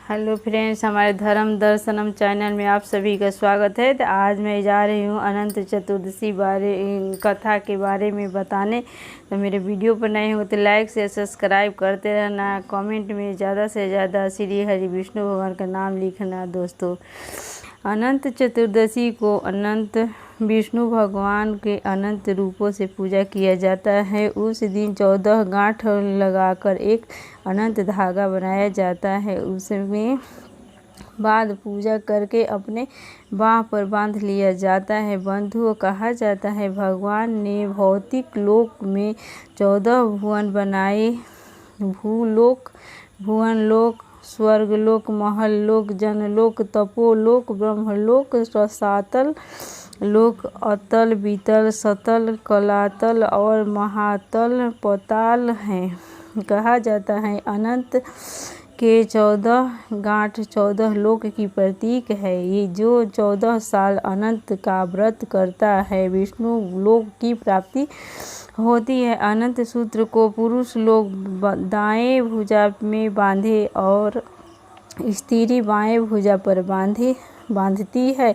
Hello friends, हमारे धर्म दर्शनम चैनल में आप सभी का स्वागत है। तो आज मैं जा रही हूँ अनंत चतुर्दशी कथा के बारे में बताने। तो मेरे वीडियो पर नए हो तो लाइक से सब्सक्राइब करते रहना। कमेंट में ज़्यादा से ज़्यादा श्री हरि विष्णु भगवान का नाम लिखना। दोस्तों, अनंत चतुर्दशी को अनंत विष्णु भगवान के अनंत रूपों से पूजा किया जाता है। उस दिन 14 गांठ लगाकर एक अनंत धागा बनाया जाता है। उसमें बाद पूजा करके अपने बाँह पर बांध लिया जाता है। बंधुओं, कहा जाता है भगवान ने भौतिक लोक में 14 भुवन बनाए। भूलोक, भुवनलोक, स्वर्गलोक, महललोक, जनलोक, तपोलोक, ब्रह्मलोक, रसातल लोक, अतल, बीतल, सतल, कलातल और महातल पताल हैं। कहा जाता है अनंत के 14 गांठ 14 लोक की प्रतीक है। ये जो 14 साल अनंत का व्रत करता है, विष्णु लोक की प्राप्ति होती है। अनंत सूत्र को पुरुष लोग दाएं भुजा में बांधे और स्त्री बाएं भुजा पर बांधती है।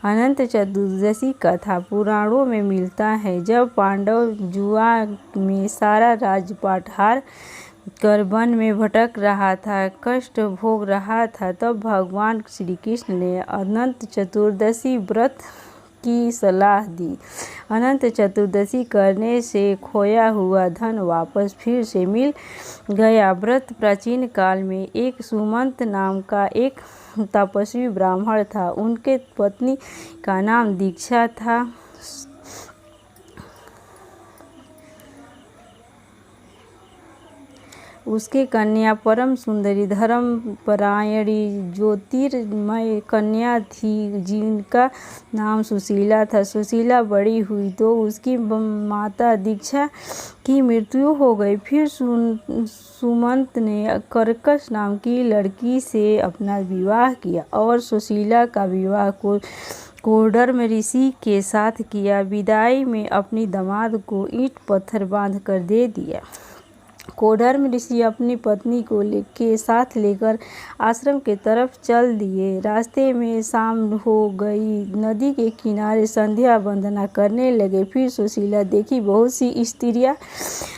अनंत चतुर्दशी कथा पुराणों में मिलता है। जब पांडव जुआ में सारा राजपाट हार कर वन में भटक रहा था, कष्ट भोग रहा था, तब भगवान श्री कृष्ण ने अनंत चतुर्दशी व्रत की सलाह दी। अनंत चतुर्दशी करने से खोया हुआ धन वापस फिर से मिल गया। व्रत प्राचीन काल में एक सुमंत नाम का एक तपस्वी ब्राह्मण था। उनके पत्नी का नाम दीक्षा था। उसके कन्या परम सुंदरी धर्मपरायणी ज्योतिर्मय कन्या थी, जिनका नाम सुशीला था। सुशीला बड़ी हुई तो उसकी माता दीक्षा की मृत्यु हो गई। फिर सुमंत ने कर्कश नाम की लड़की से अपना विवाह किया और सुशीला का विवाह कोडर्म ऋषि के साथ किया। विदाई में अपनी दामाद को ईंट पत्थर बांध कर दे दिया। कोडर्म ऋषि अपनी पत्नी को के साथ लेकर आश्रम के तरफ चल दिए। रास्ते में शाम हो गई। नदी के किनारे संध्या वंदना करने लगे। फिर सुशीला देखी बहुत सी स्त्रियां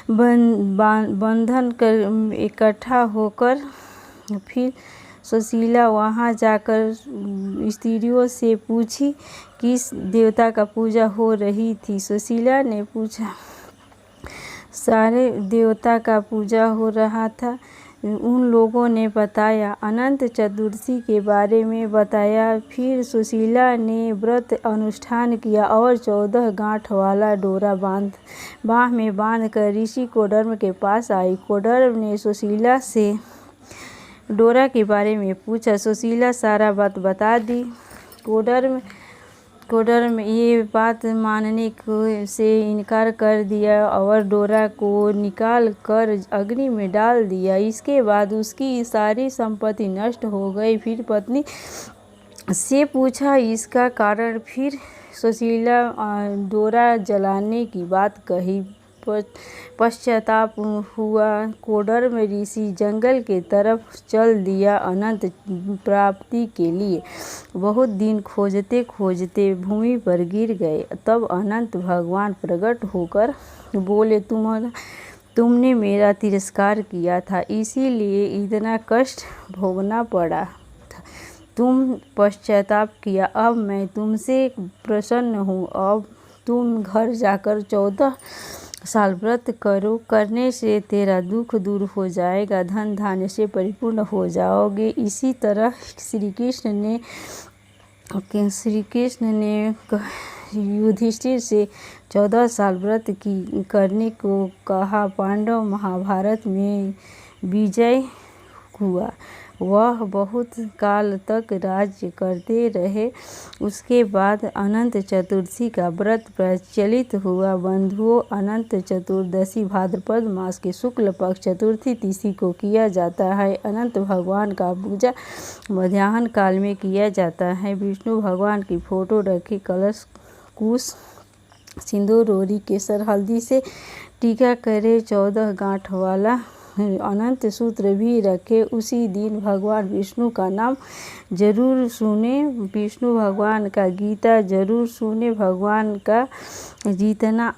बंधन कर इकट्ठा होकर। फिर सुशीला वहां जाकर स्त्रियों से पूछी किस देवता का पूजा हो रही थी। सुशीला ने पूछा, सारे देवता का पूजा हो रहा था। उन लोगों ने बताया, अनंत चतुर्दशी के बारे में बताया। फिर सुशीला ने व्रत अनुष्ठान किया और 14 गांठ वाला डोरा बाँह में बांध कर ऋषि कोडर्म के पास आई। कोडर्म ने सुशीला से डोरा के बारे में पूछा। सुशीला सारा बात बता दी। कोडर्म ये बात मानने से इनकार कर दिया और डोरा को निकाल कर अग्नि में डाल दिया। इसके बाद उसकी सारी संपत्ति नष्ट हो गई। फिर पत्नी से पूछा इसका कारण। फिर सुशीला डोरा जलाने की बात कही। पश्चाताप हुआ। कोडर्म ऋषि जंगल के तरफ चल दिया अनंत प्राप्ति के लिए। बहुत दिन खोजते खोजते भूमि पर गिर गए। तब अनंत भगवान प्रकट होकर बोले, तुमने मेरा तिरस्कार किया था, इसीलिए इतना कष्ट भोगना पड़ा था। तुम पश्चाताप किया, अब मैं तुमसे प्रसन्न हूँ। अब तुम घर जाकर 14 साल व्रत करो। करने से तेरा दुख दूर हो जाएगा, धन धान्य से परिपूर्ण हो जाओगे। इसी तरह श्री कृष्ण ने युधिष्ठिर से 14 साल व्रत करने को कहा। पांडव महाभारत में विजय हुआ। वह बहुत काल तक राज्य करते रहे। उसके बाद अनंत चतुर्दशी का व्रत प्रचलित हुआ। बंधुओं, अनंत चतुर्दशी भाद्रपद मास के शुक्ल पक्ष चतुर्थी तिथि को किया जाता है। अनंत भगवान का पूजा मध्याह्न काल में किया जाता है। विष्णु भगवान की फोटो रखी, कलश, कुश, सिंदूर, रोरी, केसर, हल्दी से टीका करे। 14 गांठ वाला अनंत सूत्र भी रखे, उसी दिन भगवान विष्णु का नाम जरूर सुने, विष्णु भगवान का गीता जरूर सुने। भगवान का जितना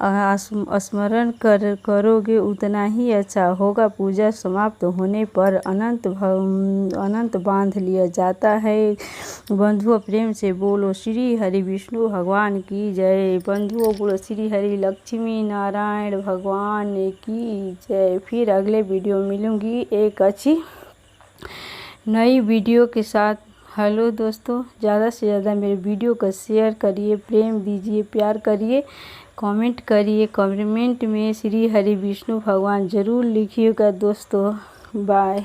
स्मरण करोगे उतना ही अच्छा होगा। पूजा समाप्त होने पर अनंत बांध लिया जाता है। बंधुओं प्रेम से बोलो श्री हरि विष्णु भगवान की जय। बंधुओं बोलो श्री हरि लक्ष्मी नारायण भगवान की जय। फिर अगले वीडियो में मिलूंगी एक अच्छी नई वीडियो के साथ। हेलो दोस्तों, ज़्यादा से ज़्यादा मेरे वीडियो को शेयर करिए, प्रेम दीजिए, प्यार करिए, कमेंट करिए। कमेंट में श्री हरि विष्णु भगवान ज़रूर लिखिएगा दोस्तों। बाय।